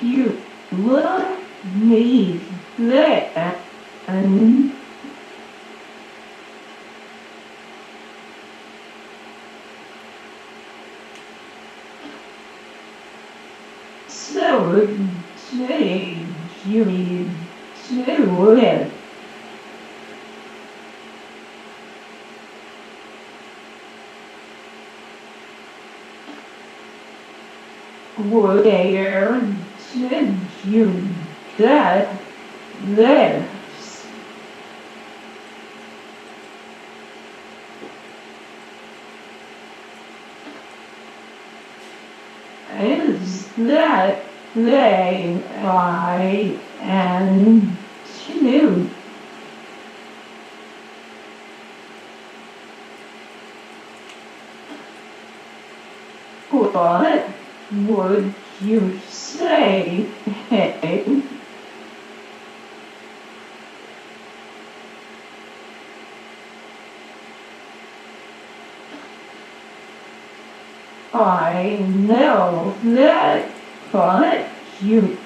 you look me there and so change you to it. Where did you get this? Is that thing I am too? What would you say? Hey? I know that, but you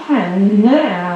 can now.